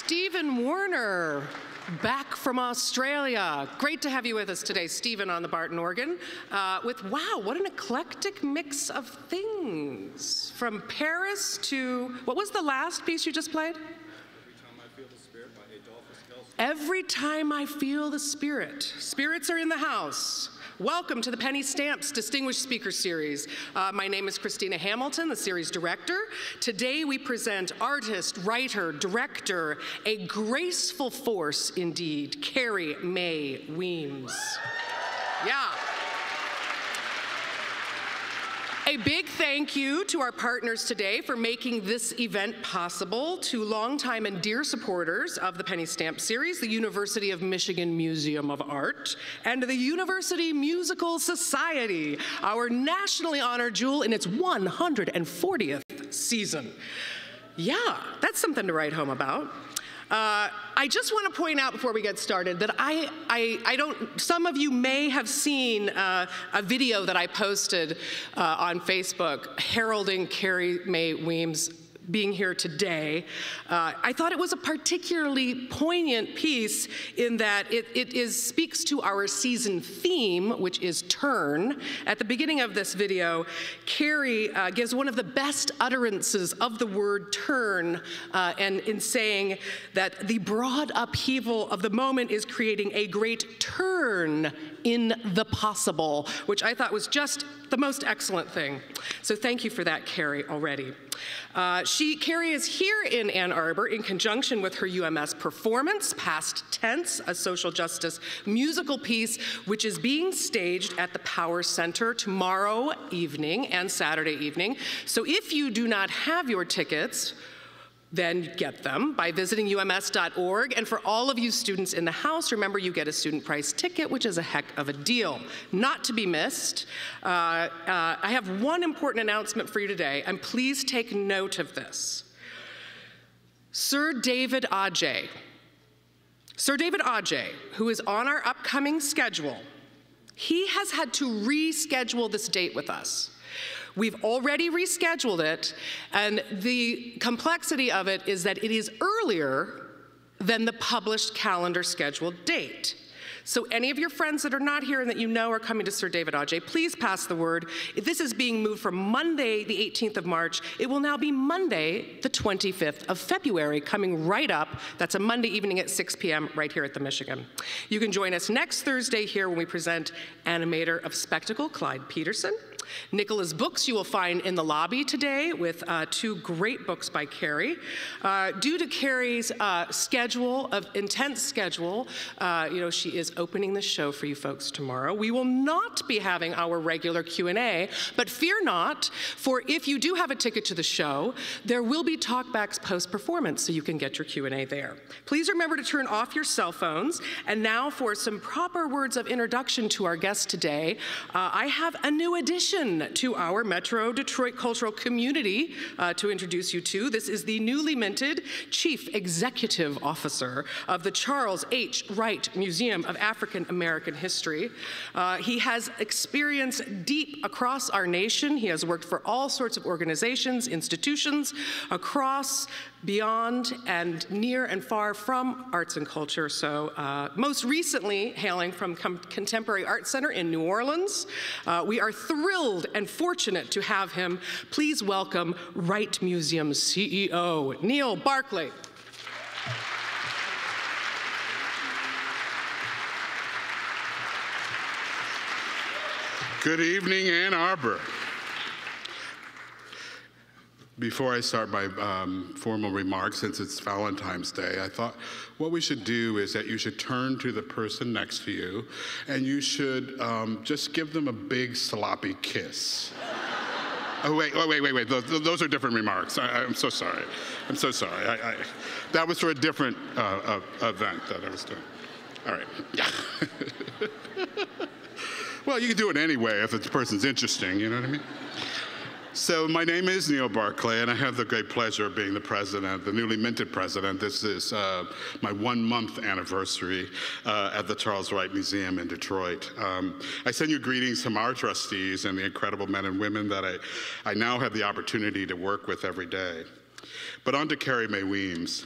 Stephen Warner, back from Australia. Great to have you with us today, Stephen, on the Barton organ. With, wow, what an eclectic mix of things. From Paris to, what was the last piece you just played? Every Time I Feel the Spirit. Spirits are in the house. Welcome to the Penny Stamps Distinguished Speaker Series. My name is Christina Hamilton, the series director. Today we present artist, writer, director, a graceful force indeed, Carrie Mae Weems. Yeah. A big thank you to our partners today for making this event possible, to longtime and dear supporters of the Penny Stamp series, the University of Michigan Museum of Art, and the University Musical Society, our nationally honored jewel in its 140th season. Yeah, that's something to write home about. I just want to point out before we get started that some of you may have seen a video that I posted on Facebook heralding Carrie Mae Weems being here today. I thought it was a particularly poignant piece in that it speaks to our season theme, which is turn. At the beginning of this video, Carrie gives one of the best utterances of the word turn, and in saying that the broad upheaval of the moment is creating a great turn in the possible, which I thought was just the most excellent thing. So thank you for that, Carrie, already. Carrie is here in Ann Arbor in conjunction with her UMS performance, Past Tense, a social justice musical piece, which is being staged at the Power Center tomorrow evening and Saturday evening. So if you do not have your tickets, then get them by visiting ums.org. And for all of you students in the house, remember you get a student price ticket, which is a heck of a deal. Not to be missed, I have one important announcement for you today, and please take note of this. Sir David Adjaye, who is on our upcoming schedule, he has had to reschedule this date with us. We've already rescheduled it, and the complexity of it is that it is earlier than the published calendar scheduled date. So any of your friends that are not here and that you know are coming to Sir David Adjaye, please pass the word. If this is being moved from Monday, the 18th of March, it will now be Monday, the 25th of February, coming right up. That's a Monday evening at 6 p.m. right here at the Michigan. You can join us next Thursday here when we present animator of Spectacle, Clyde Peterson. Nicola's books you will find in the lobby today with two great books by Carrie. Due to Carrie's intense schedule, she is opening the show for you folks tomorrow. We will not be having our regular Q&A, but fear not, for if you do have a ticket to the show, there will be talkbacks post-performance, so you can get your Q&A there. Please remember to turn off your cell phones. And now for some proper words of introduction to our guest today, I have a new addition to our Metro Detroit cultural community to introduce you to. This is the newly minted Chief Executive Officer of the Charles H. Wright Museum of African American History. He has experience deep across our nation. He has worked for all sorts of organizations, institutions, across, beyond, and near and far from arts and culture. So most recently, hailing from Contemporary Art Center in New Orleans. We are thrilled and fortunate to have him. Please welcome Wright Museum's CEO, Neil Barclay. Good evening, Ann Arbor. Before I start my formal remarks, since it's Valentine's Day, I thought what we should do is that you should turn to the person next to you and you should just give them a big sloppy kiss. Oh, wait. Those are different remarks. I'm so sorry. I'm so sorry. That was for a different event that I was doing. All right. Well, you can do it anyway if the person's interesting, you know what I mean? So my name is Neil Barclay, and I have the great pleasure of being the president, the newly minted president. This is my 1-month anniversary at the Charles Wright Museum in Detroit. I send you greetings from our trustees and the incredible men and women that I now have the opportunity to work with every day. But on to Carrie Mae Weems.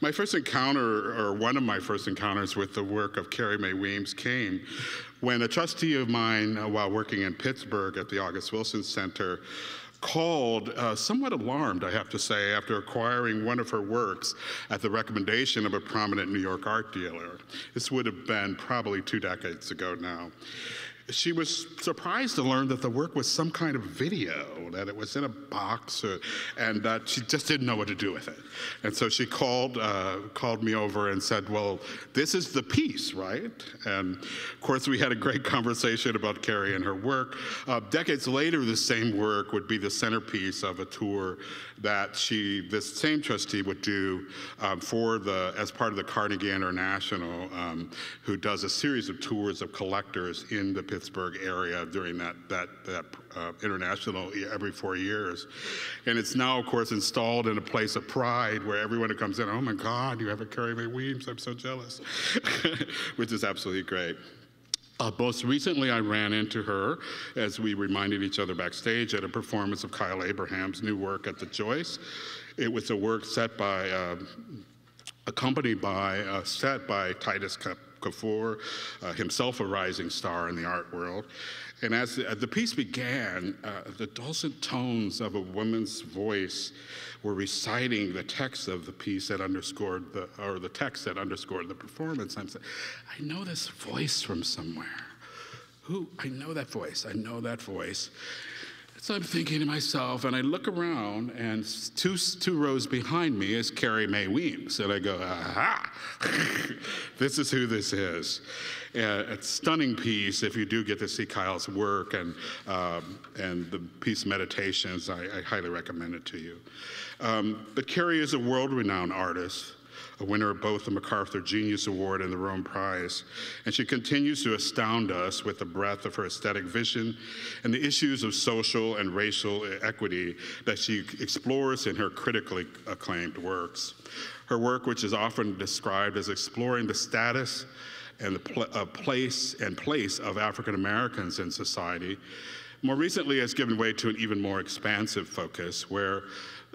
My first encounter, or one of my first encounters with the work of Carrie Mae Weems came when a trustee of mine, while working in Pittsburgh at the August Wilson Center, called, somewhat alarmed, I have to say, after acquiring one of her works at the recommendation of a prominent New York art dealer. This would have been probably 2 decades ago now. She was surprised to learn that the work was some kind of video, that it was in a box, and that she just didn't know what to do with it. And so she called me over and said, well, this is the piece, right? And of course, we had a great conversation about Carrie and her work. Decades later, the same work would be the centerpiece of a tour that this same trustee would do as part of the Carnegie International, who does a series of tours of collectors in the Pittsburgh area during that international every 4 years. And it's now, of course, installed in a place of pride where everyone who comes in, oh my God, you have a Carrie Mae Weems, I'm so jealous, which is absolutely great. Most recently, I ran into her as we reminded each other backstage at a performance of Kyle Abraham's new work at the Joyce. It was a work accompanied by set by Titus Kafour, himself a rising star in the art world. And as the piece began, the dulcet tones of a woman's voice were reciting the text of the piece that underscored the text that underscored the performance. I'm saying, I know this voice from somewhere. I know that voice, I know that voice. So I'm thinking to myself, and I look around, and two rows behind me is Carrie Mae Weems. And I go, aha, this is who this is. A stunning piece. If you do get to see Kyle's work and the piece Meditations, I highly recommend it to you. But Carrie is a world-renowned artist, a winner of both the MacArthur Genius Award and the Rome Prize, and she continues to astound us with the breadth of her aesthetic vision and the issues of social and racial equity that she explores in her critically acclaimed works. Her work, which is often described as exploring the status and the place of African Americans in society, more recently has given way to an even more expansive focus where,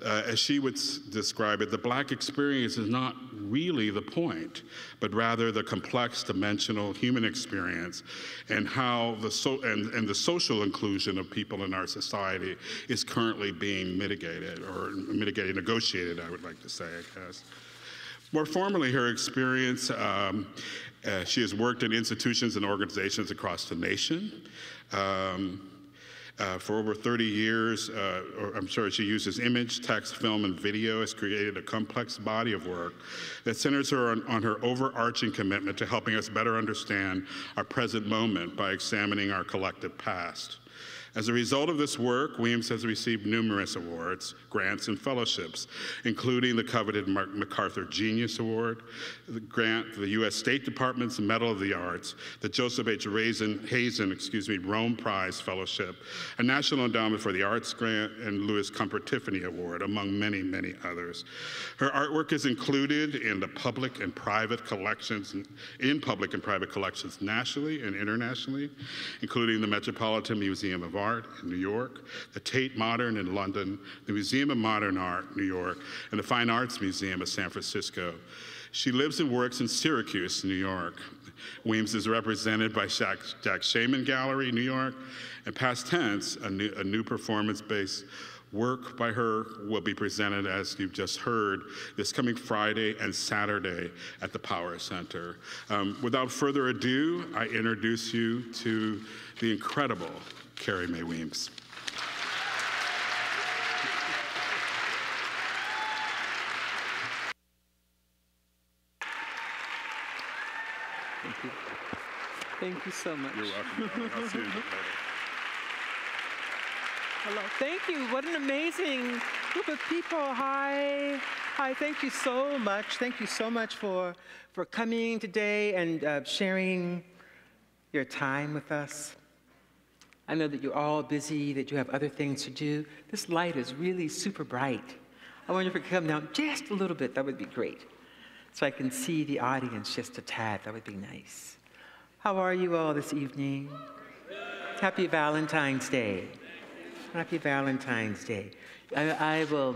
as she would describe it, the Black experience is not really the point, but rather the complex, dimensional human experience and how the social inclusion of people in our society is currently being negotiated, I would like to say, I guess. More formally, her experience, she has worked in institutions and organizations across the nation. For over 30 years, she uses image, text, film, and video, has created a complex body of work that centers her on her overarching commitment to helping us better understand our present moment by examining our collective past. As a result of this work, Weems has received numerous awards, grants, and fellowships, including the coveted MacArthur Genius Award, the U.S. State Department's Medal of the Arts, the Joseph H. Hazen Rome Prize Fellowship, a National Endowment for the Arts grant, and Louis Comfort Tiffany Award, among many, many others. Her artwork is included in the public and private collections, nationally and internationally, including the Metropolitan Museum of Art in New York, the Tate Modern in London, the Museum of Modern Art, New York, and the Fine Arts Museum of San Francisco. She lives and works in Syracuse, New York. Weems is represented by Jack Shainman Gallery, New York, and past tense, a new performance-based work by her will be presented, as you've just heard, this coming Friday and Saturday at the Power Center. Without further ado, I introduce you to the incredible Carrie Mae Weems. Thank you. Thank you so much. You're welcome. I'll see you later. Hello. Thank you. What an amazing group of people. Hi. Hi. Thank you so much. Thank you so much for coming today and sharing your time with us. I know that you're all busy, that you have other things to do. This light is really super bright. I wonder if it could come down just a little bit. That would be great. So I can see the audience just a tad. That would be nice. How are you all this evening? Happy Valentine's Day. Happy Valentine's Day. I will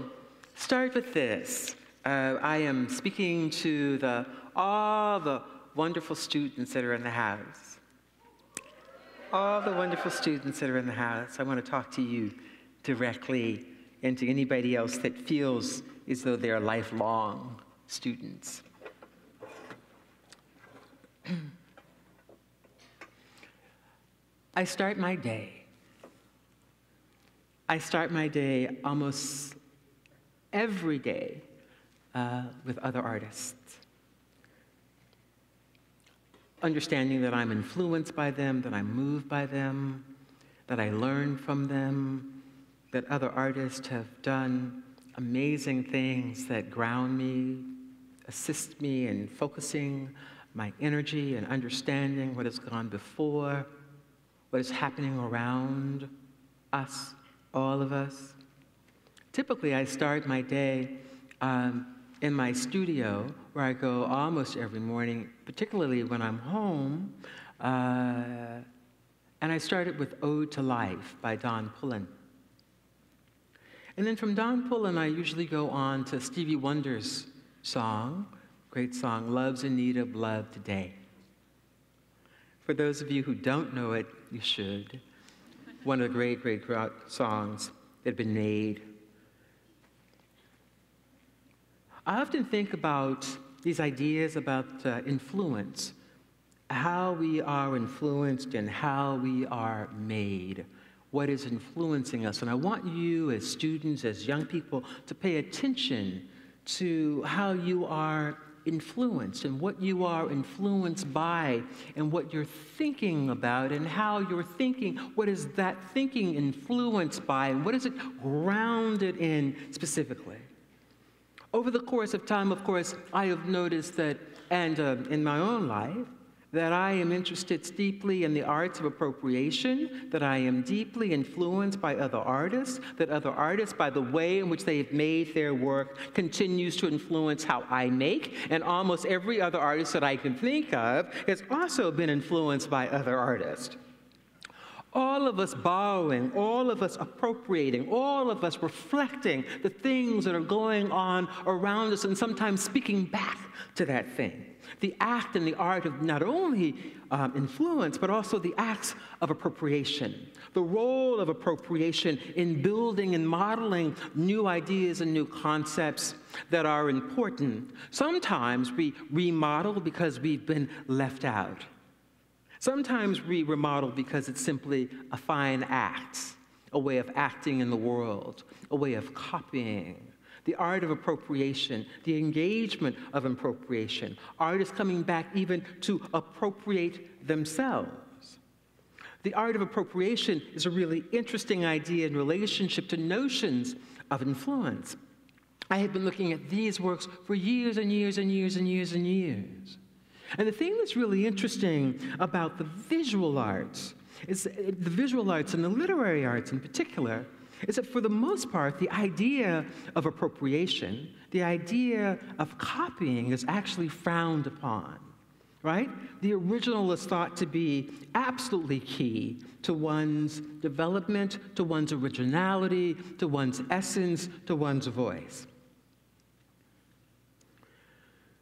start with this. I am speaking to all the wonderful students that are in the house. All the wonderful students that are in the house. I want to talk to you directly and to anybody else that feels as though they're lifelong students. I start my day almost every day with other artists. Understanding that I'm influenced by them, that I'm moved by them, that I learn from them, that other artists have done amazing things that ground me, assist me in focusing my energy and understanding what has gone before, what is happening around us, all of us. Typically, I start my day in my studio, where I go almost every morning, particularly when I'm home, and I started with Ode to Life by Don Pullen. And then from Don Pullen, I usually go on to Stevie Wonder's song, great song, Love's in Need of Love Today. For those of you who don't know it, you should. One of the great, great songs that have been made. I often think about these ideas about influence, how we are influenced and how we are made, what is influencing us. And I want you as students, as young people, to pay attention to how you are influenced and what you are influenced by and what you're thinking about and how you're thinking, what is that thinking influenced by and what is it grounded in specifically. Over the course of time, of course, I have noticed that, and in my own life, that I am interested deeply in the arts of appropriation, that I am deeply influenced by other artists, that other artists, by the way in which they have made their work, continues to influence how I make, and almost every other artist that I can think of has also been influenced by other artists. All of us borrowing, all of us appropriating, all of us reflecting the things that are going on around us and sometimes speaking back to that thing. The act and the art of not only influence, but also the acts of appropriation. The role of appropriation in building and modeling new ideas and new concepts that are important. Sometimes we remodel because we've been left out. Sometimes we remodel because it's simply a fine act, a way of acting in the world, a way of copying. The art of appropriation, the engagement of appropriation, artists coming back even to appropriate themselves. The art of appropriation is a really interesting idea in relationship to notions of influence. I have been looking at these works for years and years and years and years and years. And the thing that's really interesting about the visual arts, is the visual arts and the literary arts in particular, is that for the most part, the idea of appropriation, the idea of copying is actually frowned upon, right? The original is thought to be absolutely key to one's development, to one's originality, to one's essence, to one's voice.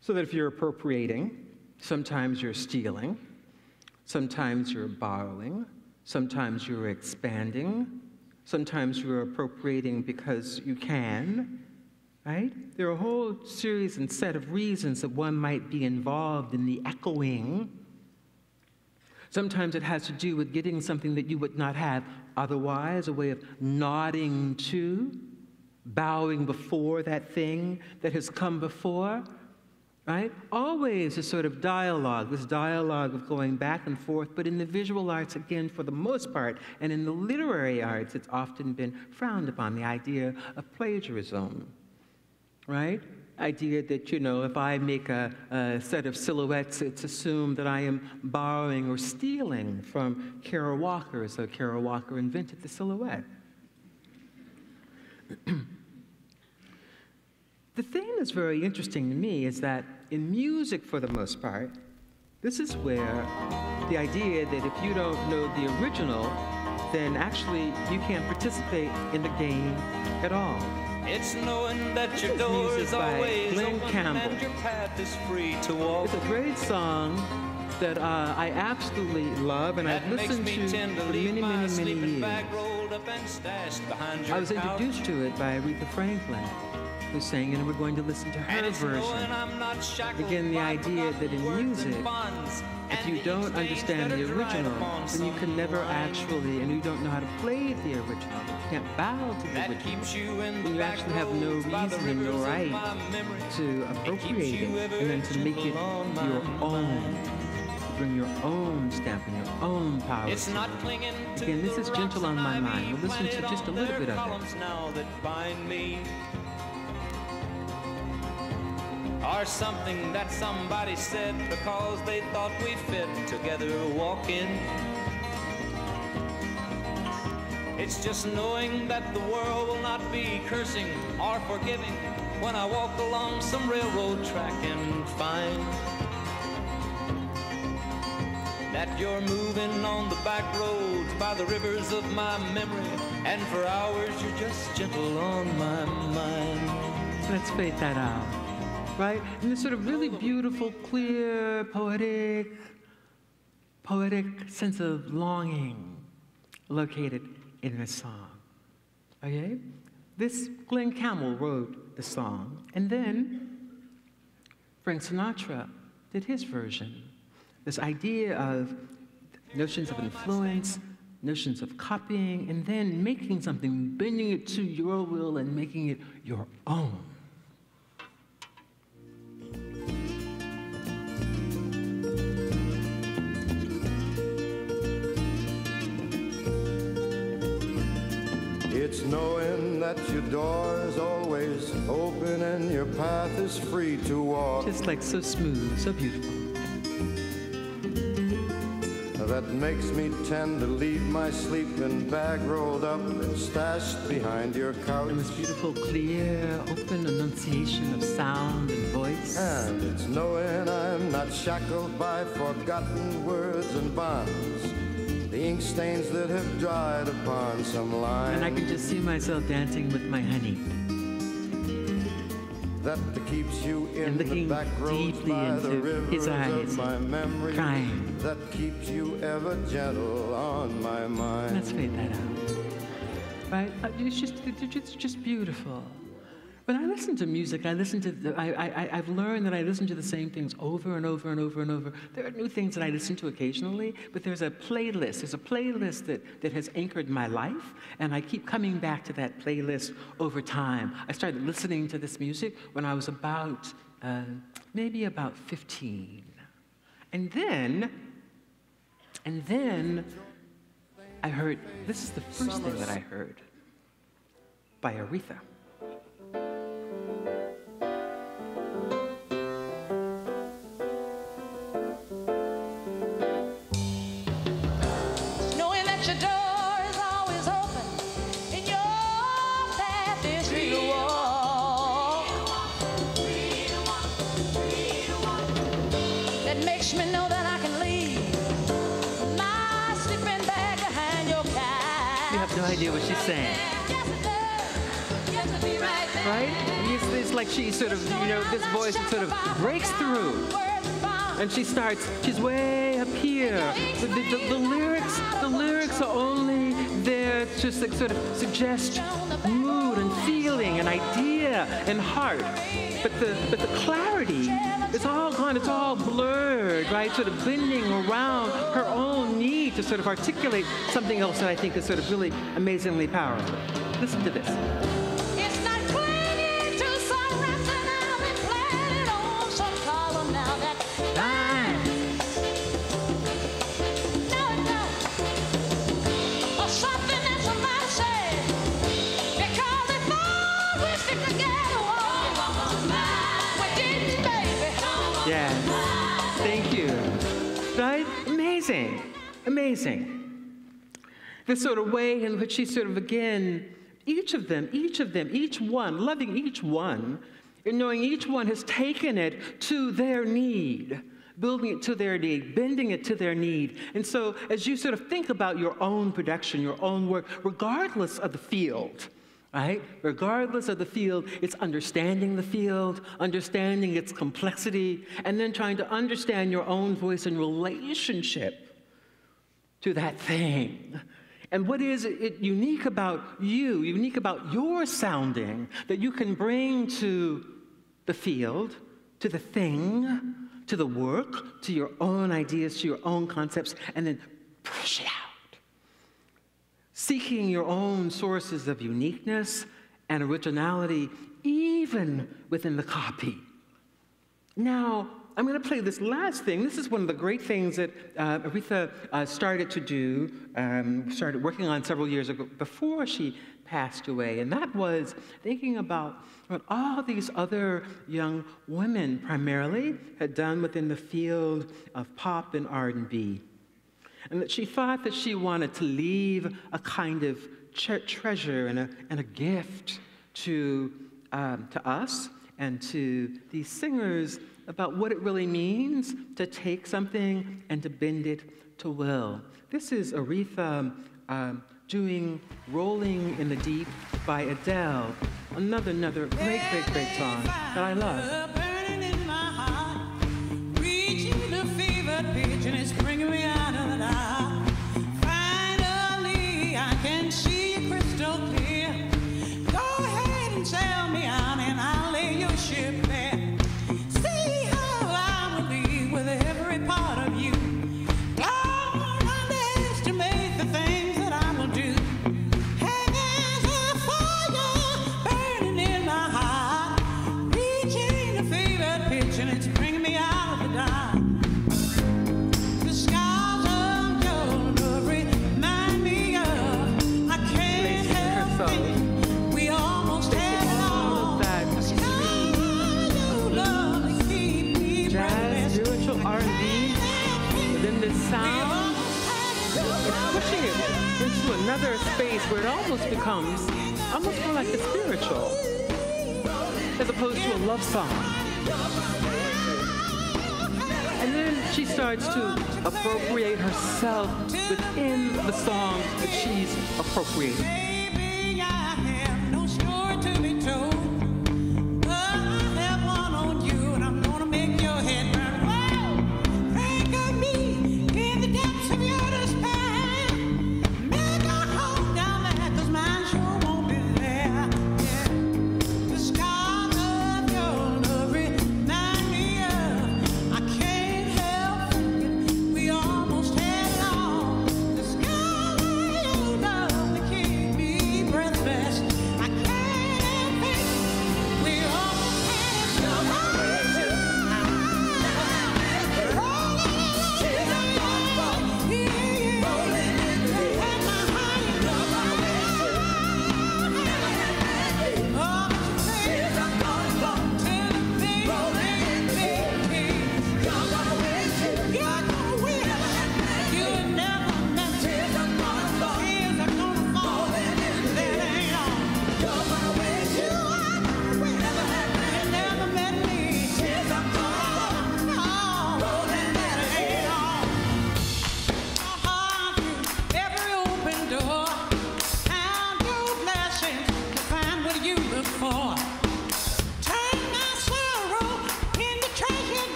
So that if you're appropriating, sometimes you're stealing, sometimes you're borrowing, sometimes you're expanding, sometimes you're appropriating because you can, right? There are a whole series and set of reasons that one might be involved in the echoing. Sometimes it has to do with getting something that you would not have otherwise, a way of nodding to, bowing before that thing that has come before. Right? Always a sort of dialogue, this dialogue of going back and forth, but in the visual arts, again, for the most part, and in the literary arts, it's often been frowned upon, the idea of plagiarism, right? Idea that, you know, if I make a set of silhouettes, it's assumed that I am borrowing or stealing from Kara Walker, as though Kara Walker invented the silhouette. The thing that's very interesting to me is that in music, for the most part, this is where the idea that if you don't know the original, then actually you can't participate in the game at all. It's knowing that your This is door music is by always Glenn open Campbell. and your path is free to walk. It's a great song that I absolutely love, and I've That makes listened me to tend to for leave many, my many, many sleeping years. bag rolled up and stashed behind your I was couch. introduced to it by Aretha Franklin, who sang, and we're going to listen to And her it's knowing version. I'm not shackled Again, the by idea that in forgotten words and music, bonds, if and you the don't ink stains understand that the are dried original, upon then you can never some line. actually, and you don't know how to play the original, you can't bow to the That original, keeps you in then the you back actually have no roads by the reason and no rivers of right my memory. to appropriate you it ever and then to make it gentle on my your own. mind. Bring your own stamp and your own power. It's not clinging to Again, this the is Gentle on rocks My and Mind. ivy We'll listen to planted just a on little their bit of it. columns now that bind me. Or something that somebody said because they thought we fit together walking. It's just knowing that the world will not be cursing or forgiving when I walk along some railroad track and find that you're moving on the back roads by the rivers of my memory, and for hours you're just gentle on my mind. Let's fade that out, right? And this sort of really beautiful, clear, poetic sense of longing located in this song, okay? This, Glenn Campbell wrote the song, and then Frank Sinatra did his version. This idea of notions of influence, notions of copying, and then making something, bending it to your will and making it your own. It's knowing that your door is always open and your path is free to walk. Just like so smooth, so beautiful. That makes me tend to leave my sleeping bag rolled up and stashed behind your couch. And this beautiful, clear, open enunciation of sound and voice. And it's knowing I'm not shackled by forgotten words and bonds, the ink stains that have dried upon some line. And I can just see myself dancing with my honey. That keeps you in And the looking back roads deeply by the into his rivers eyes, of my memory. crying. That keeps you ever gentle on my mind. Let's fade that out. Right? It's just beautiful. When I listen to music, I've learned that I listen to the same things over and over and over and over. There are new things that I listen to occasionally, but there's a playlist. There's a playlist that has anchored my life, and I keep coming back to that playlist over time. I started listening to this music when I was maybe about 15. And then I heard, this is the first thing that I heard by Aretha. Knowing that your door is always open and your path is free to walk. That makes me know that I can leave my sleeping bag behind your couch. You have no idea what she's saying. Yes, it does. Yes, it'll be right there. Right? It's like she sort of, this voice sort of breaks through. And she's way up here. The lyrics are only there to sort of suggest mood and feeling and idea and heart. But the clarity, it's all gone, it's all blurred, right? Sort of bending around her own need to sort of articulate something else that I think is sort of really amazingly powerful. Listen to this. It's not clinging to some rest now and planted on some column now that no, it don't. Or something that somebody said because they thought we stick together. We didn't, baby. Yes. Thank you. Right? Amazing. Amazing. This sort of way in which she sort of, again, each one, loving each one, and knowing each one has taken it to their need, building it to their need, bending it to their need. And so as you sort of think about your own production, your own work, regardless of the field, right? Regardless of the field, it's understanding the field, understanding its complexity, and then trying to understand your own voice and relationship to that thing. And what is it unique about you, unique about your sounding, that you can bring to the field, to the thing, to the work, to your own ideas, to your own concepts, and then push it out. Seeking your own sources of uniqueness and originality, even within the copy. Now, I'm going to play this last thing. This is one of the great things that Aretha started to do, started working on several years ago before she passed away, and that was thinking about what all these other young women primarily had done within the field of pop and R&B. And that she thought that she wanted to leave a kind of treasure and a gift to us and to these singers about what it really means to take something and to bend it to will. This is Aretha doing Rolling in the Deep by Adele, another great song that I love. And it's bringing me out of the dark. Finally, I can see you crystal clear. Go ahead and sail me out, and I'll lay your ship there. See how I will be with every part of you. Don't underestimate the things that I will do. There's a fire burning in my heart, reaching a fever pitch, and it's bringing me out of the dark. Sound, it's pushing it into another space where it almost becomes almost more like the spiritual, as opposed to a love song. And then she starts to appropriate herself within the song that she's appropriating. Baby, I have no story to be told, but I have one on you, and I'm gonna make your head burn.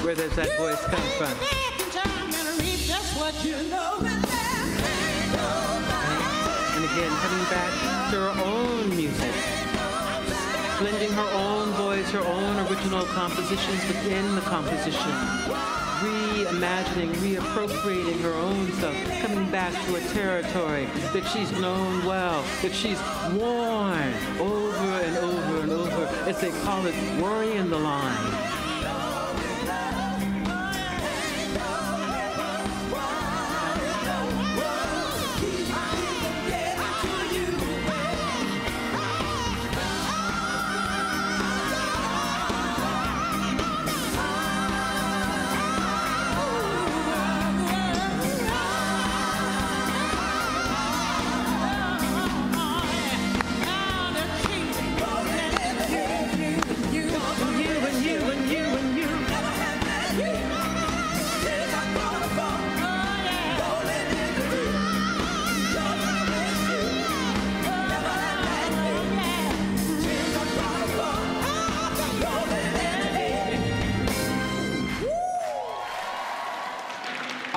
Where does that voice come from? And again, coming back to her own music, blending her own voice, her own original compositions within the composition, reimagining, reappropriating her own self, coming back to a territory that she's known well, that she's worn over and over and over, as they call it, worrying the line.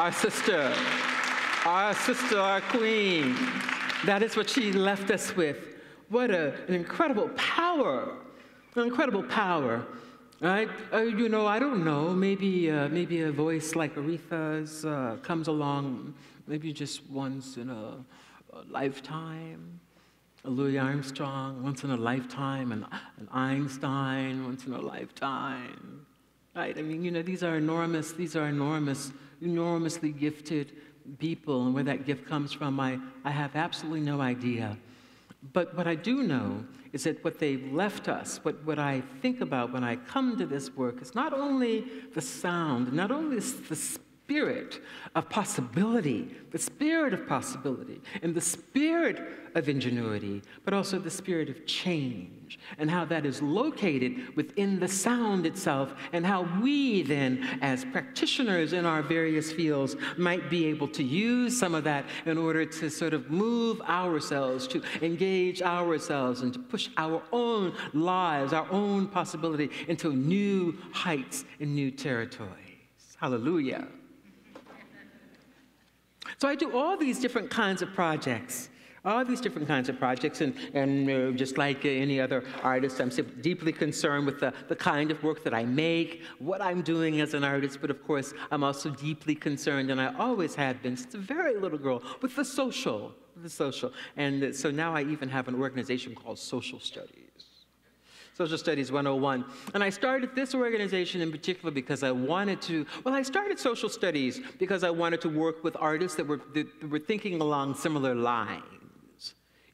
our sister, our queen. That is what she left us with. What an incredible power, an incredible power. Right? You know, I don't know, maybe a voice like Aretha's comes along maybe just once in a lifetime. A Louis Armstrong once in a lifetime, and an Einstein once in a lifetime. Right? I mean, you know, these are enormously gifted people, and where that gift comes from, I have absolutely no idea. But what I do know is that what they've left us, what I think about when I come to this work, is not only the sound, not only the spirit of possibility, and the spirit of ingenuity, but also the spirit of change, and how that is located within the sound itself, and how we then, as practitioners in our various fields, might be able to use some of that in order to sort of move ourselves, to engage ourselves, and to push our own lives, our own possibility into new heights and new territories. Hallelujah. So I do all these different kinds of projects, and just like any other artist, I'm deeply concerned with the kind of work that I make, what I'm doing as an artist, but of course, I'm also deeply concerned, and I always have been since a very little girl, with the social. And so now I even have an organization called Social Studies. Social Studies 101. And I started this organization in particular because I started Social Studies because I wanted to work with artists that were thinking along similar lines.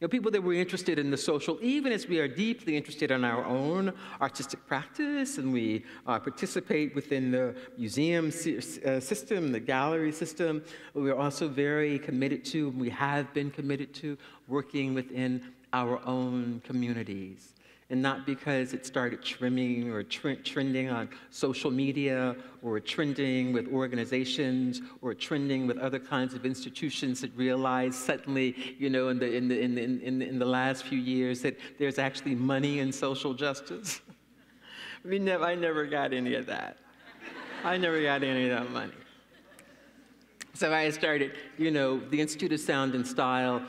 You know, people that were interested in the social, even as we are deeply interested in our own artistic practice, and we participate within the museum system, the gallery system. We're also very committed to, and we have been committed to, working within our own communities. And not because it started trending on social media, or trending with organizations, or trending with other kinds of institutions that realized suddenly, you know, in the last few years that there's actually money in social justice. I never got any of that. I never got any of that money. So I started, you know, the Institute of Sound and Style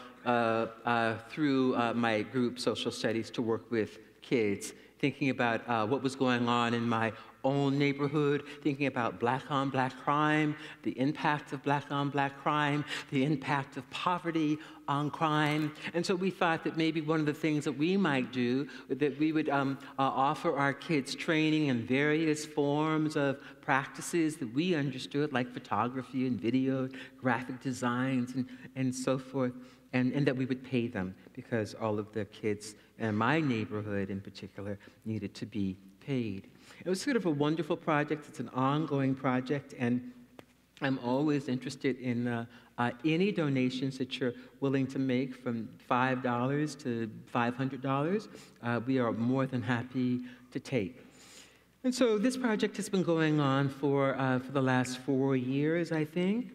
through my group, Social Studies, to work with kids, thinking about what was going on in my own neighborhood, thinking about black-on-black crime, the impact of black-on-black crime, the impact of poverty on crime. And so we thought that maybe one of the things that we might do, that we would offer our kids training in various forms of practices that we understood, like photography and video, graphic designs, and so forth. And that we would pay them, because all of the kids in my neighborhood in particular needed to be paid. It was sort of a wonderful project. It's an ongoing project, and I'm always interested in any donations that you're willing to make, from $5 to $500. We are more than happy to take. And so this project has been going on for the last 4 years, I think.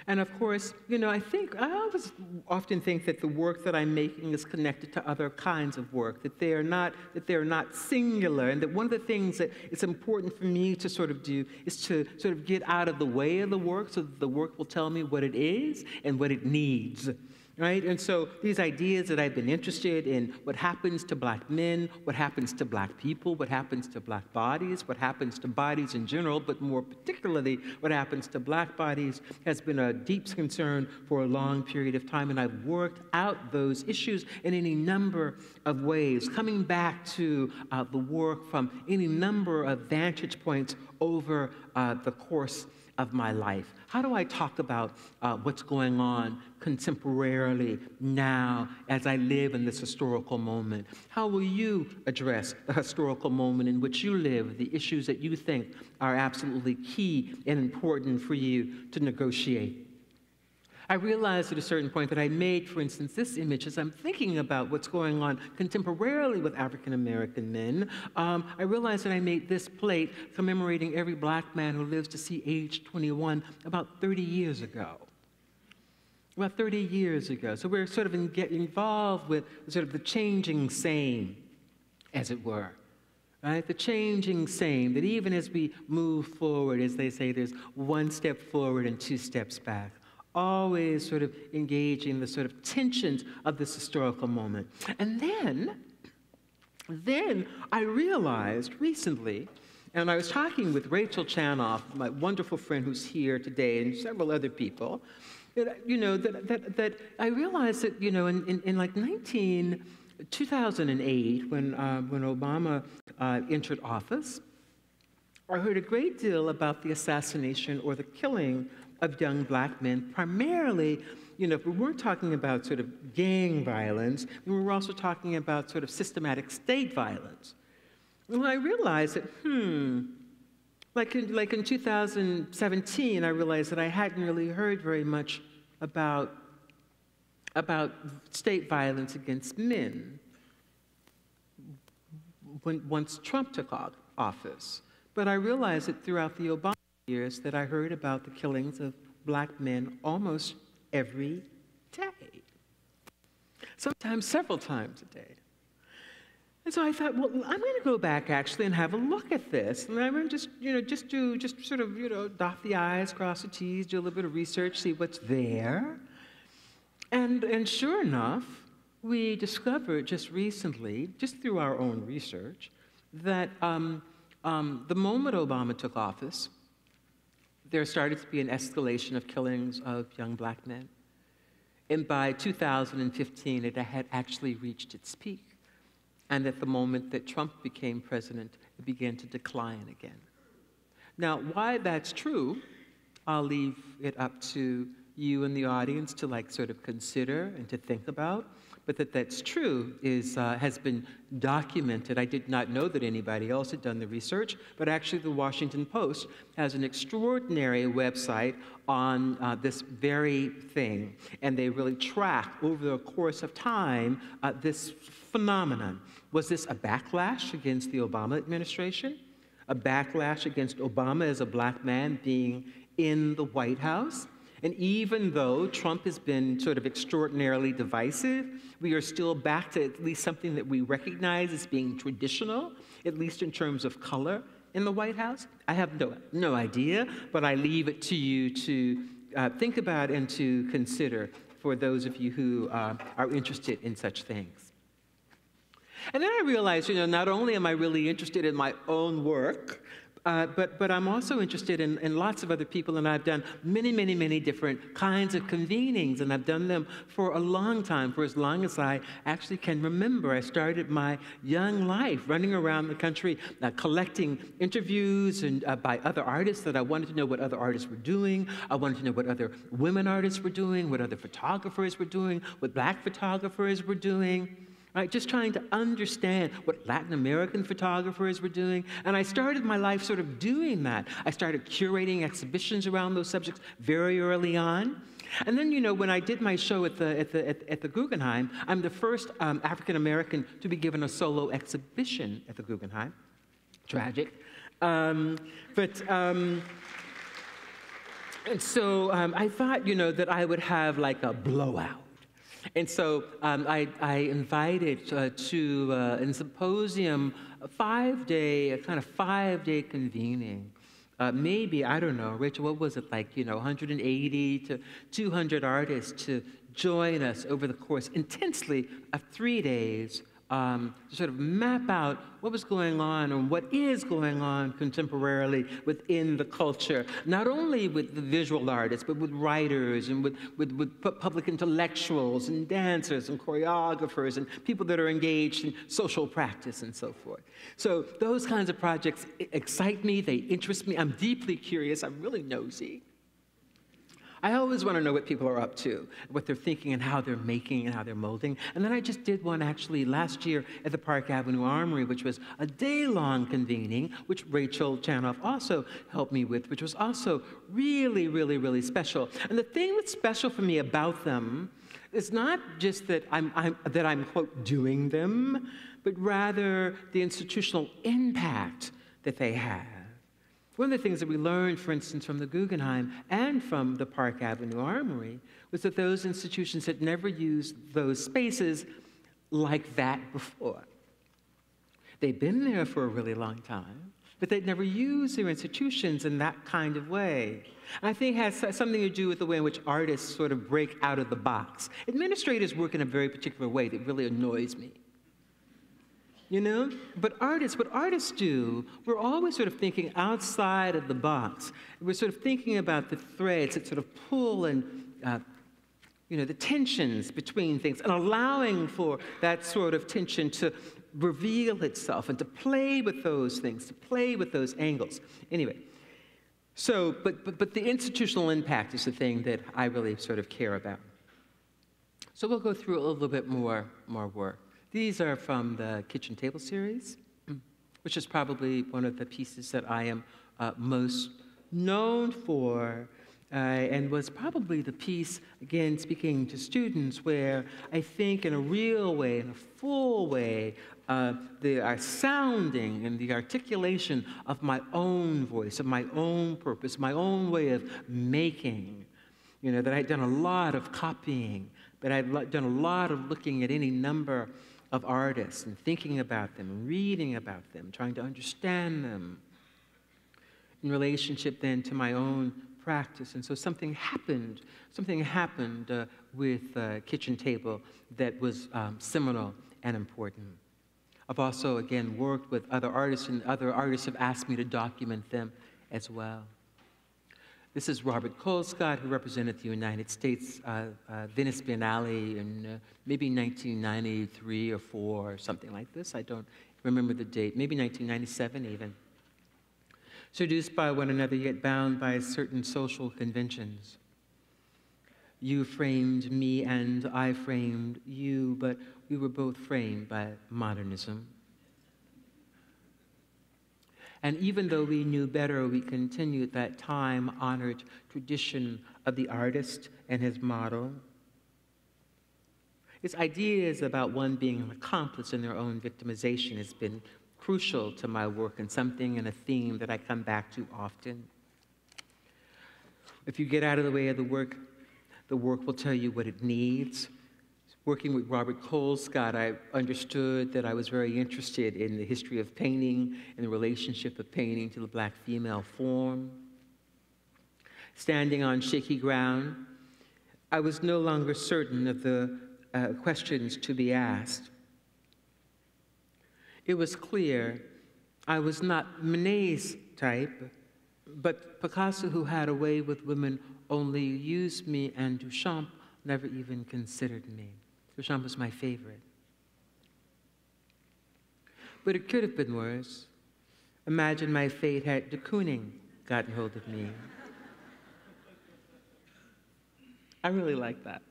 And of course, you know, I always often think that the work that I'm making is connected to other kinds of work, that they are not singular, and that one of the things that it's important for me to sort of do is to sort of get out of the way of the work, so that the work will tell me what it is and what it needs. Right? And so these ideas that I've been interested in, what happens to black men, what happens to black people, what happens to black bodies, what happens to bodies in general, but more particularly what happens to black bodies, has been a deep concern for a long period of time. And I've worked out those issues in any number of ways, coming back to the work from any number of vantage points over the course of my life. How do I talk about what's going on contemporarily now as I live in this historical moment? How will you address the historical moment in which you live, the issues that you think are absolutely key and important for you to negotiate? I realized at a certain point that I made, for instance, this image as I'm thinking about what's going on contemporarily with African American men. I realized that I made this plate commemorating every black man who lives to see age 21 about 30 years ago. About 30 years ago. So we're sort of involved with sort of the changing same, as it were. right? The changing same, that even as we move forward, as they say, there's one step forward and two steps back, always sort of engaging the sort of tensions of this historical moment. And then I realized recently, and I was talking with Rachel Chanoff, my wonderful friend who's here today, and several other people, that, you know, that I realized that, you know, in like 2008, when Obama entered office, I heard a great deal about the assassination or the killing of young black men, primarily, you know, if we weren't talking about sort of gang violence, we were also talking about sort of systematic state violence. And I realized that, like in 2017, I realized that I hadn't really heard very much about state violence against men once Trump took office. But I realized that throughout the Obama years that I heard about the killings of black men almost every day, sometimes several times a day. And so I thought, well, I'm going to go back actually and have a look at this. And I'm going to just sort of, you know, dot the I's, cross the T's, do a little bit of research, see what's there. And sure enough, we discovered just recently, just through our own research, that the moment Obama took office, there started to be an escalation of killings of young black men. And by 2015, it had actually reached its peak. And at the moment that Trump became president, it began to decline again. Now, why that's true, I'll leave it up to you in the audience to like sort of consider and to think about. But that's true has been documented. I did not know that anybody else had done the research, but actually the Washington Post has an extraordinary website on this very thing. And they really track over the course of time this phenomenon. Was this a backlash against the Obama administration? A backlash against Obama as a black man being in the White House? And even though Trump has been sort of extraordinarily divisive, we are still back to at least something that we recognize as being traditional, at least in terms of color in the White House. I have no idea, but I leave it to you to think about and to consider for those of you who are interested in such things. And then I realized, you know, not only am I really interested in my own work, but I'm also interested in lots of other people, and I've done many different kinds of convenings, and I've done them for a long time, for as long as I actually can remember. I started my young life running around the country, collecting interviews and by other artists that I wanted to know what other artists were doing. I wanted to know what other women artists were doing, what other photographers were doing, what black photographers were doing. Right, just trying to understand what Latin American photographers were doing. And I started my life sort of doing that. I started curating exhibitions around those subjects very early on. And then, you know, when I did my show at the Guggenheim, I'm the first African American to be given a solo exhibition at the Guggenheim. Tragic. And so I thought, you know, that I would have like a blowout. And so I invited to a symposium, a kind of five-day convening. Maybe, I don't know, Rachel, what was it like, you know, 180 to 200 artists to join us over the course intensely of 3 days to sort of map out what was going on and what is going on contemporarily within the culture, not only with the visual artists, but with writers and with public intellectuals and dancers and choreographers and people that are engaged in social practice and so forth. So those kinds of projects excite me, they interest me. I'm deeply curious, I'm really nosy. I always want to know what people are up to, what they're thinking and how they're making and how they're molding. And then I just did one actually last year at the Park Avenue Armory, which was a day-long convening, which Rachel Chanoff also helped me with, which was also really special. And the thing that's special for me about them is not just that I'm quote, doing them, but rather the institutional impact that they have. One of the things that we learned, for instance, from the Guggenheim and from the Park Avenue Armory was that those institutions had never used those spaces like that before. They've been there for a really long time, but they'd never used their institutions in that kind of way. I think it has something to do with the way in which artists sort of break out of the box. Administrators work in a very particular way that really annoys me. You know? But artists, what artists do, we're always sort of thinking outside of the box. We're sort of thinking about the threads that sort of pull and, the tensions between things, and allowing for that sort of tension to reveal itself and to play with those things, to play with those angles. Anyway, so, but the institutional impact is the thing that I really sort of care about. So we'll go through a little bit more work. These are from the Kitchen Table series, which is probably one of the pieces that I am most known for, and was probably the piece, again, speaking to students, where I think in a real way, in a full way, the sounding and the articulation of my own voice, of my own purpose, my own way of making, that I'd done a lot of copying, that I'd done a lot of looking at any number of artists and thinking about them, and reading about them, trying to understand them in relationship then to my own practice. And so something happened with Kitchen Table that was seminal and important. I've also, again, worked with other artists, and other artists have asked me to document them as well. This is Robert Colescott, who represented the United States Venice Biennale in maybe 1993 or 4 or something like this. I don't remember the date, maybe 1997 even. Seduced by one another, yet bound by certain social conventions. You framed me and I framed you, but we were both framed by modernism. And even though we knew better, we continued that time-honored tradition of the artist and his model. His ideas about one being an accomplice in their own victimization has been crucial to my work, and something and a theme that I come back to often. If you get out of the way of the work will tell you what it needs. Working with Robert Colescott, I understood that I was very interested in the history of painting and the relationship of painting to the black female form. Standing on shaky ground, I was no longer certain of the questions to be asked. It was clear I was not Monet's type, but Picasso, who had a way with women, only used me, and Duchamp never even considered me. Duchamp was my favorite. But it could have been worse. Imagine my fate had de Kooning gotten hold of me. I really like that.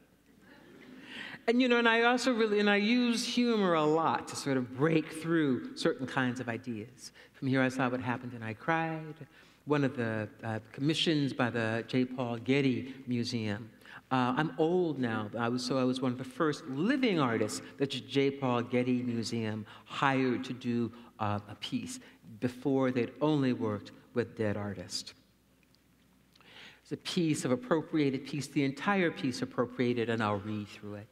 And and I also I use humor a lot to sort of break through certain kinds of ideas. From Here I Saw What Happened and I Cried, one of the commissions by the J. Paul Getty Museum. I'm old now, I was one of the first living artists that the J. Paul Getty Museum hired to do a piece. Before, they'd only worked with dead artists. It's a piece of appropriated piece, the entire piece appropriated, and I'll read through it.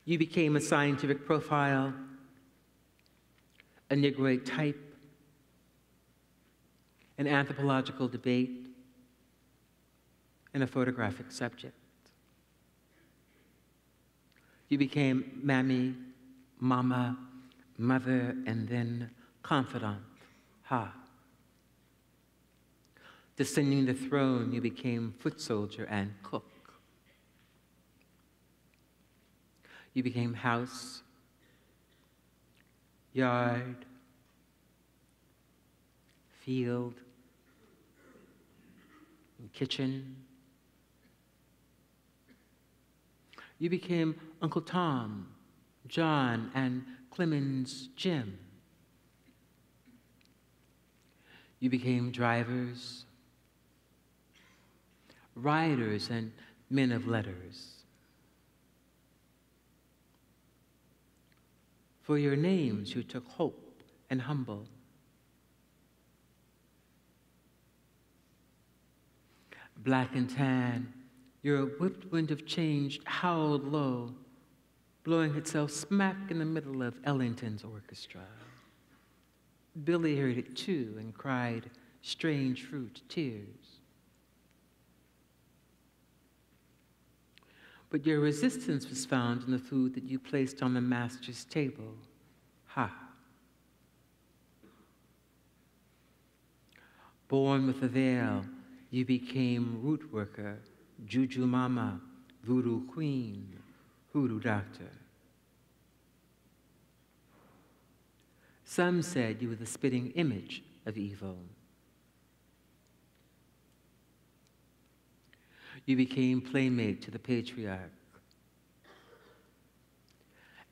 You became a scientific profile, a Negroid type, an anthropological debate, and a photographic subject. You became mammy, mama, mother, and then confidant. Ha. Descending the throne, you became foot soldier and cook. You became house, yard, field, kitchen. You became Uncle Tom, John, and Clemens Jim. You became drivers, writers, and men of letters. For your names you took hope and humble. Black and tan, your whipped wind of change howled low, blowing itself smack in the middle of Ellington's orchestra. Billy heard it too and cried strange fruit tears. But your resistance was found in the food that you placed on the master's table. Ha! Born with a veil, you became root worker, juju mama, voodoo queen, hoodoo doctor. Some said you were the spitting image of evil. You became playmate to the patriarch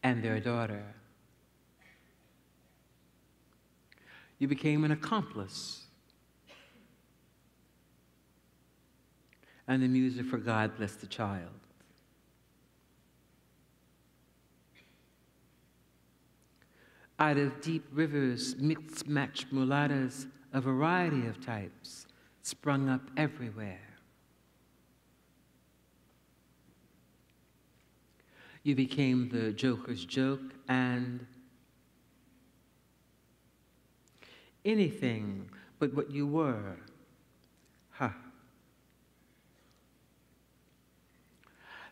and their daughter. You became an accomplice and the music for God Bless the Child. Out of deep rivers, mixed-matched mulattas, a variety of types sprung up everywhere. You became the joker's joke and anything but what you were. Ha.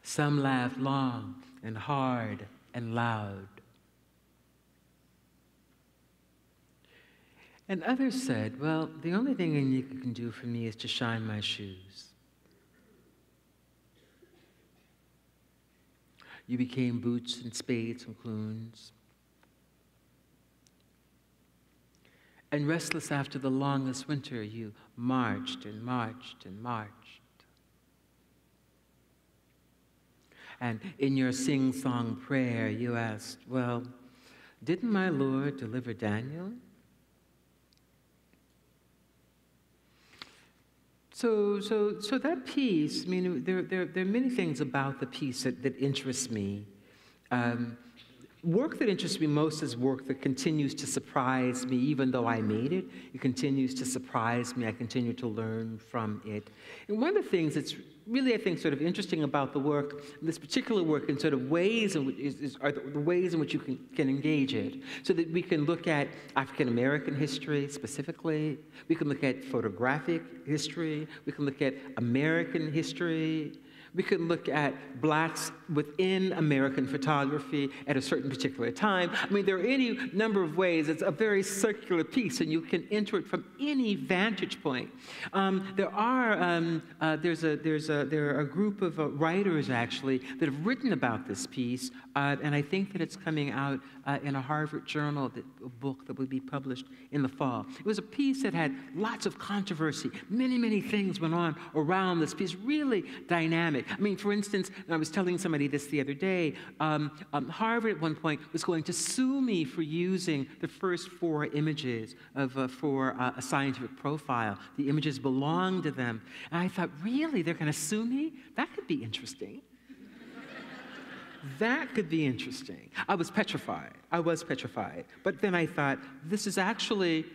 Some laughed long and hard and loud. And others said, well, the only thing Anika can do for me is to shine my shoes. You became boots and spades and clunes. And restless after the longest winter, you marched and marched and marched. And in your sing-song prayer, you asked, well, didn't my Lord deliver Daniel? So that piece, I mean, there are many things about the piece that interests me. Work that interests me most is work that continues to surprise me, even though I made it. It continues to surprise me. I continue to learn from it. And one of the things that's really, I think, sort of interesting about the work, this particular work, in sort of ways in which are the ways in which you can engage it, so that we can look at African American history specifically. We can look at photographic history. We can look at American history. We can look at blacks within American photography at a certain particular time. I mean, there are any number of ways. It's a very circular piece, and you can enter it from any vantage point. There are a group of writers, actually, that have written about this piece, and I think that it's coming out in a Harvard journal, a book that will be published in the fall. It was a piece that had lots of controversy. Many, many things went on around this piece, really dynamic. I mean, for instance, and I was telling somebody this the other day, Harvard at one point was going to sue me for using the first 4 images for a scientific profile. The images belonged to them. And I thought, really, they're going to sue me? That could be interesting. That could be interesting. I was petrified. But then I thought, this is actually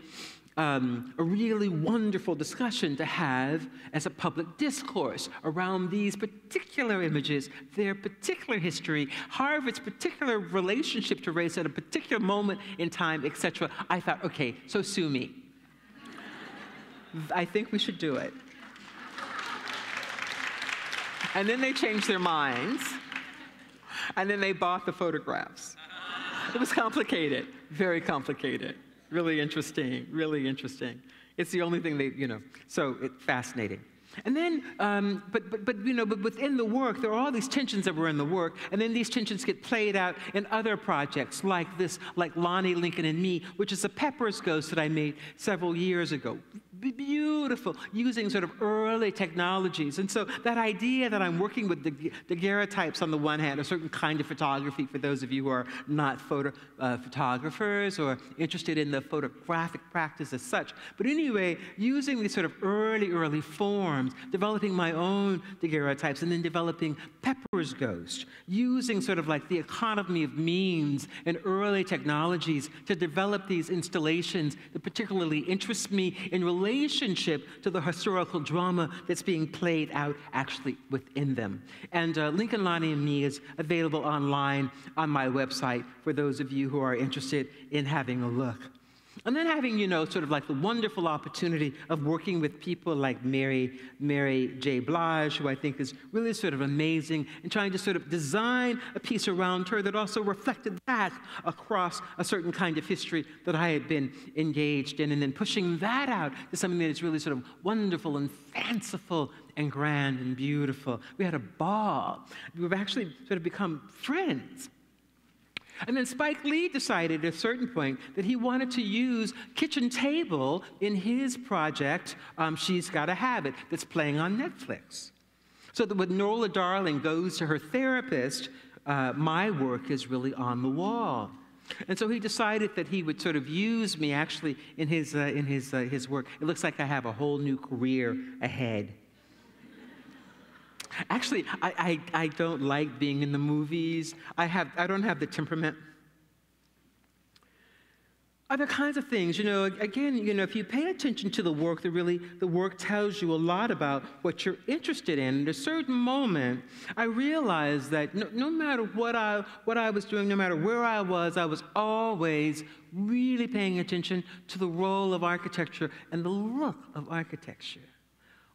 a really wonderful discussion to have as a public discourse around these particular images, their particular history, Harvard's particular relationship to race at a particular moment in time, etc. I thought, okay, so sue me. I think we should do it. And then they changed their minds, and then they bought the photographs. It was complicated, very complicated. Really interesting, really interesting. It's the only thing they, so it's fascinating. And then, but within the work, there are all these tensions that were in the work, and then these tensions get played out in other projects like this, like Lonnie, Lincoln, and Me, which is a Pepper's Ghost that I made several years ago. Beautiful, using sort of early technologies. And so that idea that I'm working with daguerreotypes on the one hand, a certain kind of photography for those of you who are not photographers or interested in the photographic practice as such. But anyway, using these sort of early forms, developing my own daguerreotypes, and then developing Pepper's Ghost, using sort of like the economy of means and early technologies to develop these installations that particularly interest me in relation relationship to the historical drama that's being played out actually within them. And Lincoln, Lonnie, and Me is available online on my website for those of you who are interested in having a look. And then having, sort of like the wonderful opportunity of working with people like Mary J. Blige, who I think is really sort of amazing, and trying to sort of design a piece around her that also reflected back across a certain kind of history that I had been engaged in, and then pushing that out to something that is really sort of wonderful and fanciful and grand and beautiful. We had a ball. We've actually sort of become friends. And then Spike Lee decided at a certain point that he wanted to use Kitchen Table in his project, She's Gotta Have It, that's playing on Netflix. So that when Nola Darling goes to her therapist, my work is really on the wall. And so he decided that he would sort of use me actually in his work. It looks like I have a whole new career ahead. Actually, I don't like being in the movies. I don't have the temperament. Other kinds of things, again, if you pay attention to the work, the work tells you a lot about what you're interested in. At a certain moment, I realized that no matter what I was doing, no matter where I was always really paying attention to the role of architecture and the look of architecture.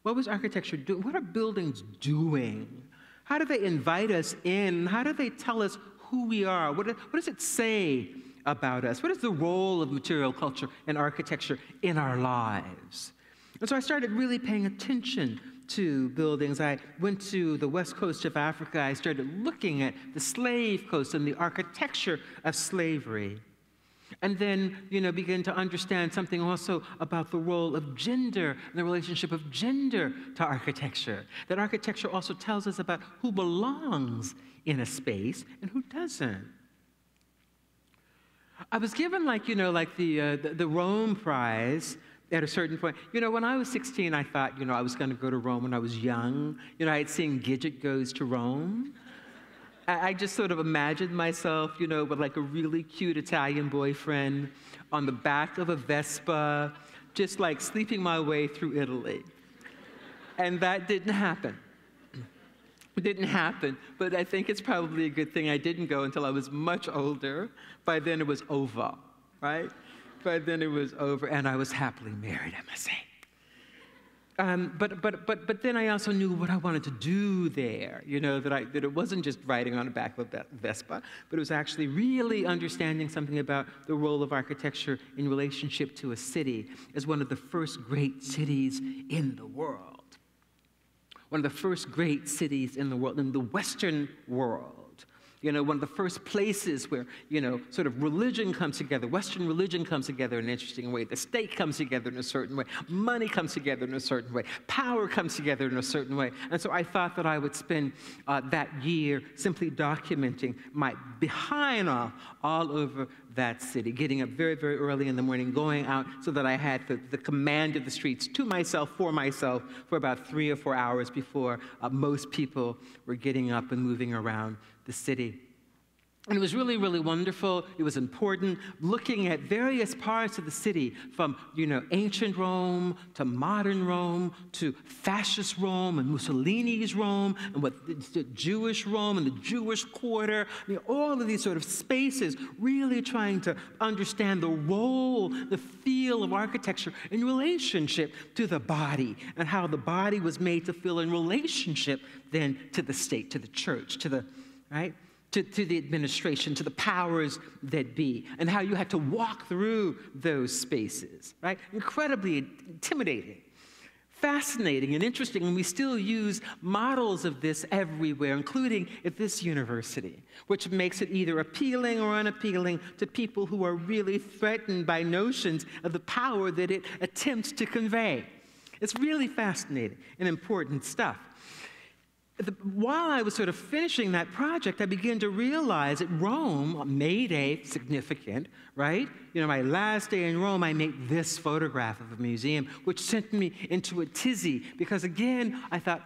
What was architecture doing? What are buildings doing? How do they invite us in? How do they tell us who we are? What does it say about us? What is the role of material culture and architecture in our lives? And so I started really paying attention to buildings. I went to the west coast of Africa. I started looking at the slave coast and the architecture of slavery. And then, begin to understand something also about the role of gender and the relationship of gender to architecture. That architecture also tells us about who belongs in a space and who doesn't. I was given the Rome Prize at a certain point. When I was 16, I thought, I was going to go to Rome when I was young. I had seen Gidget Goes to Rome. I just sort of imagined myself, with like a really cute Italian boyfriend on the back of a Vespa, just like sleeping my way through Italy. And that didn't happen. It didn't happen, but I think it's probably a good thing I didn't go until I was much older. By then it was over, right? By then it was over, and I was happily married, I must say. But then I also knew what I wanted to do there, that it wasn't just riding on the back of a Vespa, but it was actually really understanding something about the role of architecture in relationship to a city as one of the first great cities in the world. One of the first great cities in the world, in the Western world. One of the first places where, sort of religion comes together, Western religion comes together in an interesting way, the state comes together in a certain way, money comes together in a certain way, power comes together in a certain way. And so I thought that I would spend that year simply documenting my behind all over that city, getting up very, very early in the morning, going out so that I had the command of the streets to myself, for about 3 or 4 hours before most people were getting up and moving around the city. And it was really, really wonderful. It was important, looking at various parts of the city, from, ancient Rome to modern Rome to fascist Rome and Mussolini's Rome and the Jewish Rome and the Jewish Quarter. All of these sort of spaces, really trying to understand the role, the feel of architecture in relationship to the body, and how the body was made to feel in relationship then to the state, to the church, to the, right? To the administration, to the powers that be, and how you had to walk through those spaces, right? Incredibly intimidating, fascinating, and interesting, and we still use models of this everywhere, including at this university, which makes it either appealing or unappealing to people who are really threatened by notions of the power that it attempts to convey. It's really fascinating and important stuff. While I was sort of finishing that project, I began to realize that Rome, May Day, significant, right? My last day in Rome, I made this photograph of a museum, which sent me into a tizzy, because again, I thought,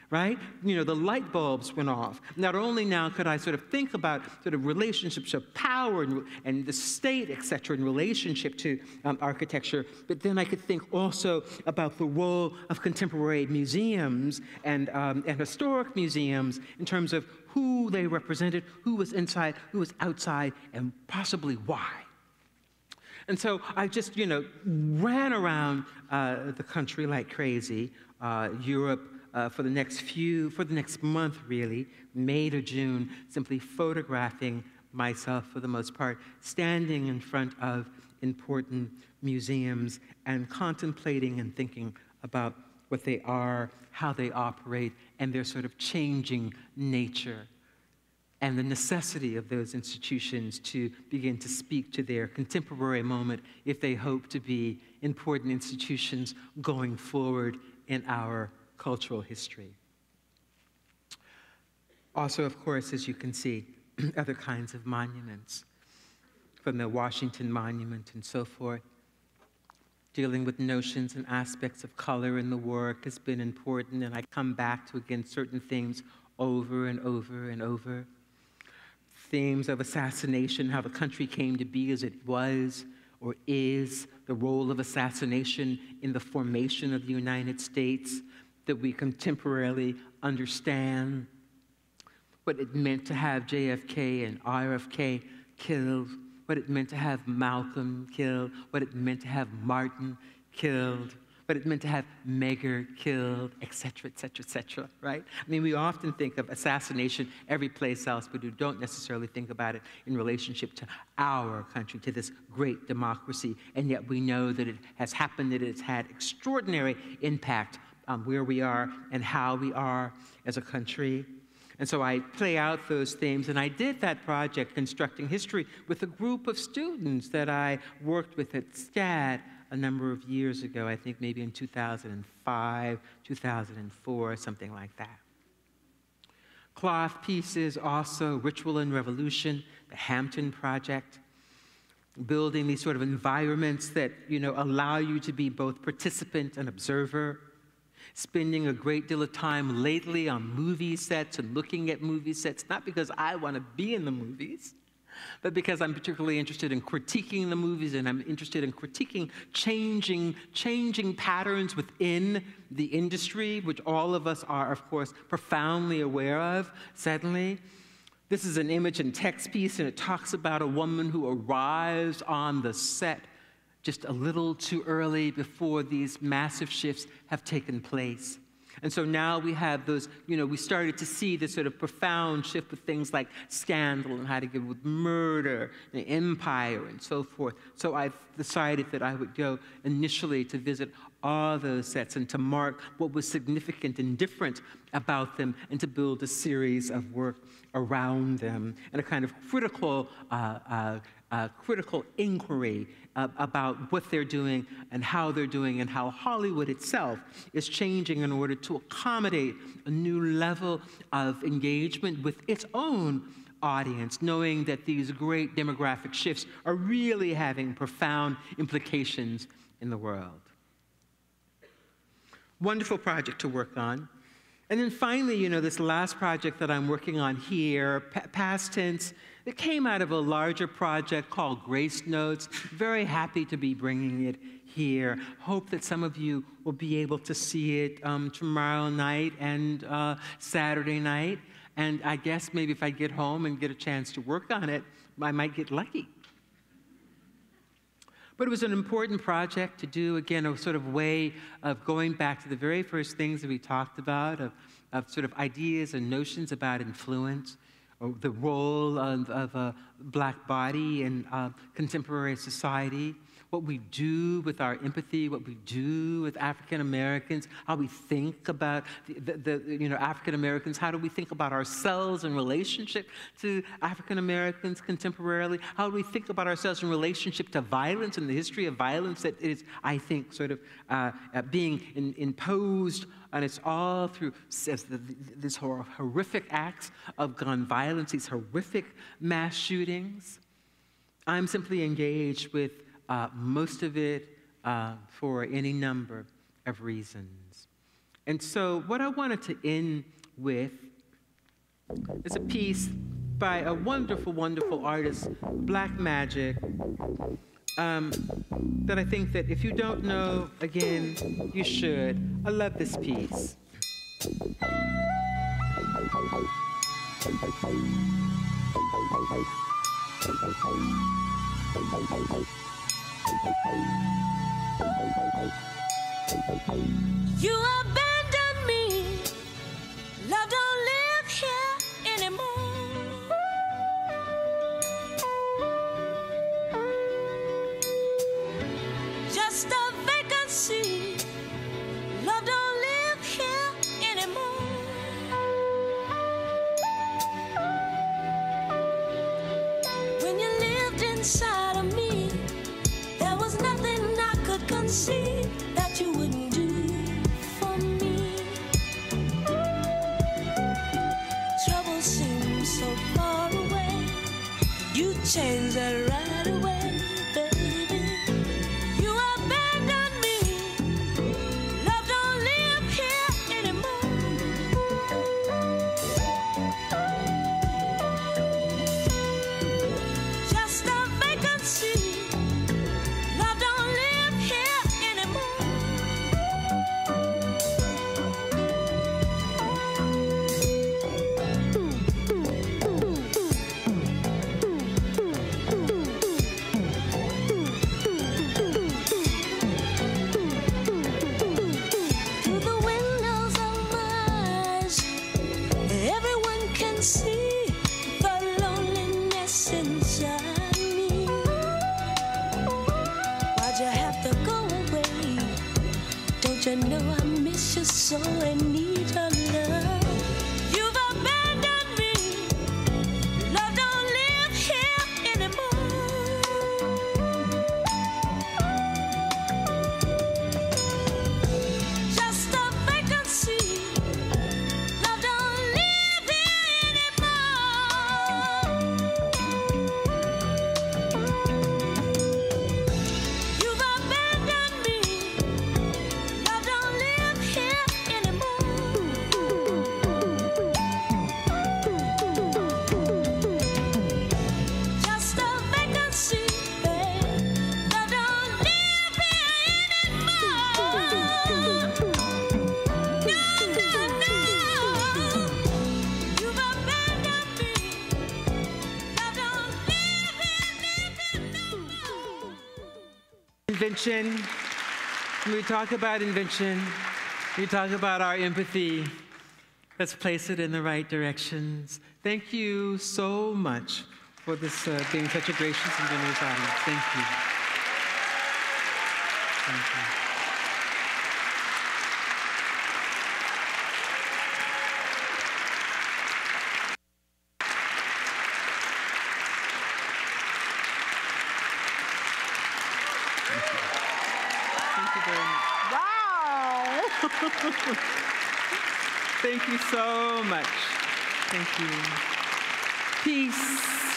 right? You know, the light bulbs went off. Not only now could I sort of think about sort of relationships of power and the state, et cetera, in relationship to architecture, but then I could think also about the role of contemporary museums and historic museums in terms of who they represented, who was inside, who was outside, and possibly why. And so I just, you know, ran around the country like crazy, Europe, for the next month, really, May to June, simply photographing myself, for the most part, standing in front of important museums and contemplating and thinking about what they are, how they operate, and their sort of changing nature, and the necessity of those institutions to begin to speak to their contemporary moment if they hope to be important institutions going forward in our cultural history. Also, of course, as you can see, other kinds of monuments, from the Washington Monument and so forth. Dealing with notions and aspects of color in the work has been important, and I come back to, again, certain themes over and over and over. Themes of assassination, how the country came to be as it was or is, the role of assassination in the formation of the United States, that we contemporarily understand what it meant to have JFK and RFK killed, what it meant to have Malcolm killed, what it meant to have Martin killed, what it meant to have Medgar killed, et cetera, right? I mean, we often think of assassination every place else, but we don't necessarily think about it in relationship to our country, to this great democracy, and yet we know that it has happened, that it's had extraordinary impact on where we are and how we are as a country. And so I play out those themes, and I did that project, Constructing History, with a group of students that I worked with at SCAD a number of years ago, I think maybe in 2005, 2004, something like that. Cloth pieces, also Ritual and Revolution, the Hampton Project, building these sort of environments that, you know, allow you to be both participant and observer. Spending a great deal of time lately on movie sets and looking at movie sets, not because I want to be in the movies, but because I'm particularly interested in critiquing the movies, and I'm interested in critiquing changing patterns within the industry, which all of us are, of course, profoundly aware of, suddenly. This is an image and text piece, and it talks about a woman who arrives on the set just a little too early before these massive shifts have taken place. And so now we have those, you know, we started to see this sort of profound shift with things like Scandal and how to get with Murder and Empire and so forth. So I decided that I would go initially to visit all those sets and to mark what was significant and different about them and to build a series of work around them and a kind of critical inquiry about what they're doing and how Hollywood itself is changing in order to accommodate a new level of engagement with its own audience, knowing that these great demographic shifts are really having profound implications in the world. Wonderful project to work on. And then finally, you know, this last project that I'm working on here, past tense, it came out of a larger project called Grace Notes. Very happy to be bringing it here. Hope that some of you will be able to see it tomorrow night and Saturday night. And I guess maybe if I get home and get a chance to work on it, I might get lucky. But it was an important project to do, again, a sort of way of going back to the very first things that we talked about, of sort of ideas and notions about influence, or the role of a Black body in contemporary society, what we do with our empathy, what we do with African Americans, how we think about the African Americans, how do we think about ourselves in relationship to African Americans contemporarily, how do we think about ourselves in relationship to violence and the history of violence that is, I think, sort of being imposed, and it's all through these horrific acts of gun violence, these horrific mass shootings. I'm simply engaged with most of it for any number of reasons. And so what I wanted to end with is a piece by a wonderful, wonderful artist, Black Magic, that I think that if you don't know, again, you should. I love this piece. You abandoned me. Love don't live here anymore. Just a vacancy. Love don't live here anymore. When you lived inside of me, there was nothing I could conceive that you wouldn't do for me. Trouble seems so far away. You changed that right away, baby. You abandoned me. Love don't live here anymore. Just a vacancy. Love don't live here anymore. Through the windows of my eyes, everyone can see the loneliness inside me. Why'd you have to go away? Don't you know I miss you so and need your love? You've abandoned me. Love don't live here anymore. Just a vacancy. Love don't live here anymore. You've abandoned me. Love don't live here anymore. Just a vacancy, babe. Love don't live here anymore. No, no, no. You've abandoned me. Love don't live here no more. Invention. When we talk about invention, we talk about our empathy. Let's place it in the right directions. Thank you so much for this being such a gracious and generous audience. Thank you. Thank you. Thank you very much. Wow! Thank you so much. Thank you. Peace.